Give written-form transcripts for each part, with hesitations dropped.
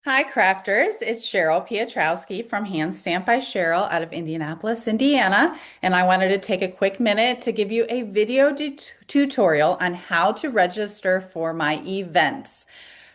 Hi, crafters. It's Cheryl Pietrowski from Hand Stamp by Cheryl out of Indianapolis, Indiana. And I wanted to take a quick minute to give you a video tutorial on how to register for my events.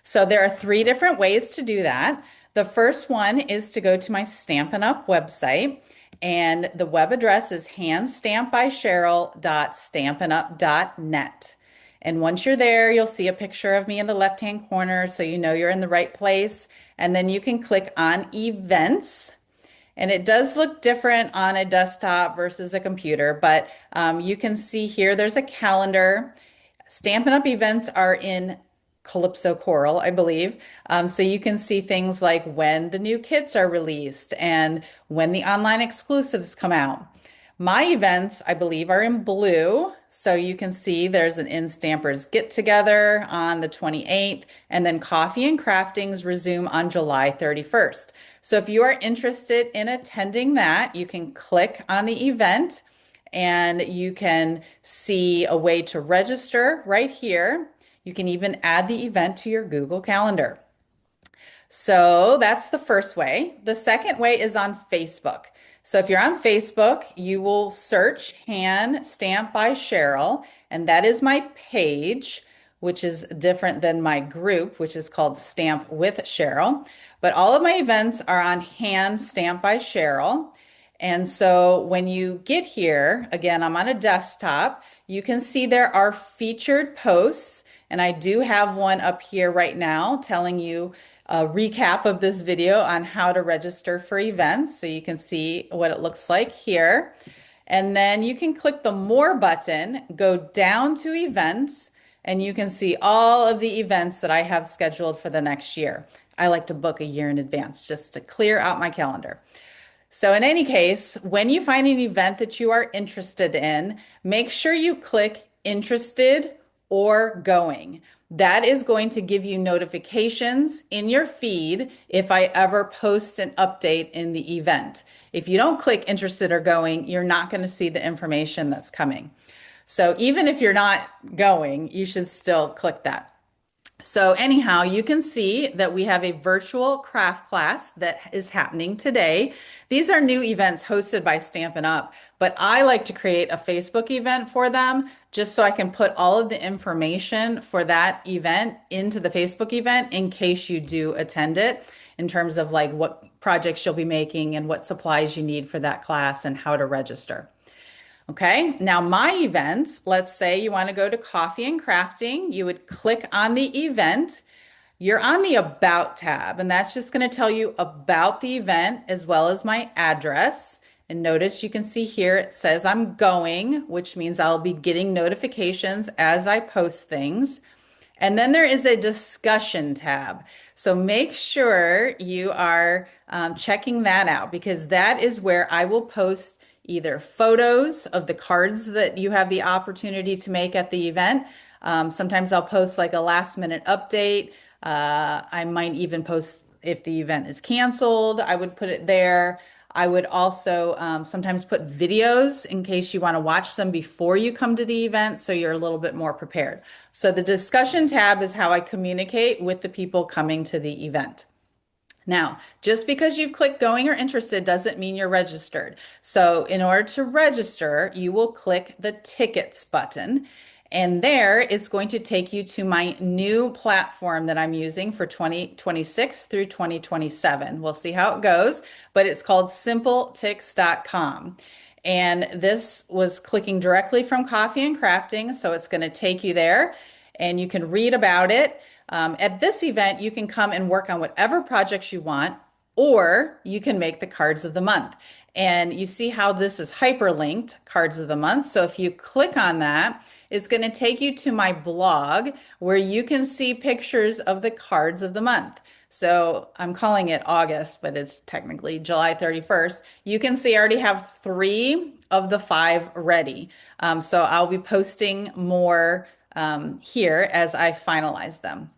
So there are three different ways to do that. The first one is to go to my Stampin' Up website, and the web address is handstampbycheryl.stampinup.net. And once you're there, you'll see a picture of me in the left-hand corner so you know you're in the right place. And then you can click on events. And it does look different on a desktop versus a computer, but you can see here there's a calendar. Stampin' Up! Events are in Calypso Coral, I believe. So you can see things like when the new kits are released and when the online exclusives come out. My events, I believe, are in blue. So you can see there's an In Stampers Get Together on the 28th, and then Coffee and Craftings resume on July 31st. So if you are interested in attending that, you can click on the event and you can see a way to register right here. You can even add the event to your Google Calendar. So that's the first way. The second way is on Facebook. So if you're on Facebook, you will search Hand Stamp by Cheryl, and that is my page, which is different than my group, which is called Stamp with Cheryl. But all of my events are on Hand Stamp by Cheryl. And so when you get here, again, I'm on a desktop, you can see there are featured posts. And I do have one up here right now telling you a recap of this video on how to register for events. So you can see what it looks like here. And then you can click the More button, go down to events, and you can see all of the events that I have scheduled for the next year. I like to book a year in advance just to clear out my calendar. So in any case, when you find an event that you are interested in, make sure you click interested or going. That is going to give you notifications in your feed if I ever post an update in the event. If you don't click interested or going, you're not going to see the information that's coming. So even if you're not going, you should still click that. So anyhow, you can see that we have a virtual craft class that is happening today. These are new events hosted by Stampin' Up, but I like to create a Facebook event for them just so I can put all of the information for that event into the Facebook event in case you do attend it, in terms of like what projects you'll be making and what supplies you need for that class and how to register. Okay, now my events, let's say you want to go to Coffee and Crafting, you would click on the event. You're on the About tab, and that's just going to tell you about the event as well as my address. And notice you can see here it says I'm going, which means I'll be getting notifications as I post things. And then there is a discussion tab. So make sure you are checking that out because that is where I will post either photos of the cards that you have the opportunity to make at the event. Sometimes I'll post like a last minute update. I might even post if the event is canceled, I would put it there. I would also sometimes put videos in case you want to watch them before you come to the event so you're a little bit more prepared. So the discussion tab is how I communicate with the people coming to the event. Now, just because you've clicked going or interested doesn't mean you're registered. So in order to register, you will click the tickets button. And there it's going to take you to my new platform that I'm using for 2026 through 2027. We'll see how it goes, but it's called simpletix.com. And this was clicking directly from Coffee and Crafting, so it's going to take you there and you can read about it. At this event, you can come and work on whatever projects you want, or you can make the cards of the month. And you see how this is hyperlinked, cards of the month. So if you click on that, it's going to take you to my blog where you can see pictures of the cards of the month. So I'm calling it August, but it's technically July 31st. You can see I already have 3 of the 5 ready. So I'll be posting more here as I finalize them.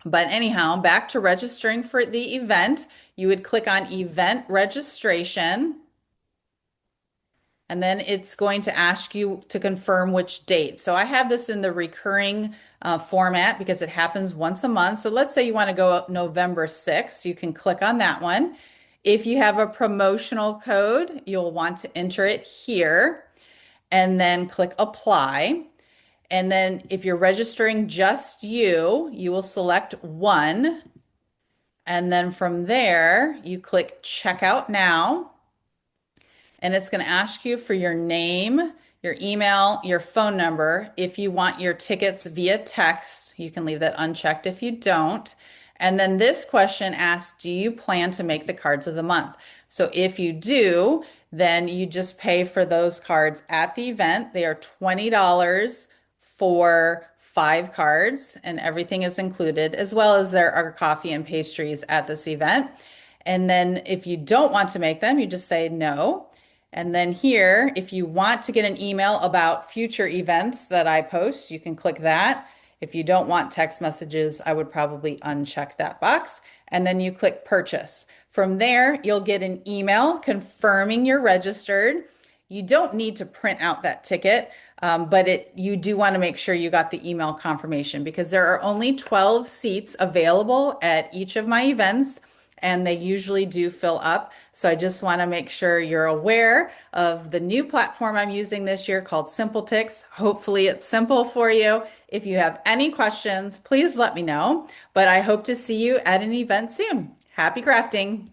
But anyhow, back to registering for the event, you would click on event registration. and then it's going to ask you to confirm which date. So I have this in the recurring format because it happens once a month. So let's say you want to go November 6th, you can click on that one. If you have a promotional code, you'll want to enter it here and then click apply. And then if you're registering just you, you will select one. And then from there, you click checkout now. And it's going to ask you for your name, your email, your phone number. If you want your tickets via text, you can leave that unchecked if you don't. And then this question asks, do you plan to make the cards of the month? So if you do, then you just pay for those cards at the event. They are $20 for 5 cards, and everything is included, as well as there are coffee and pastries at this event. And then if you don't want to make them, you just say no. And then here, if you want to get an email about future events that I post, you can click that. If you don't want text messages, I would probably uncheck that box. And then you click purchase. From there, you'll get an email confirming you're registered. You don't need to print out that ticket, but you do want to make sure you got the email confirmation because there are only 12 seats available at each of my events, and they usually do fill up. So I just want to make sure you're aware of the new platform I'm using this year called SimpleTix. Hopefully it's simple for you. If you have any questions, please let me know. But I hope to see you at an event soon. Happy crafting.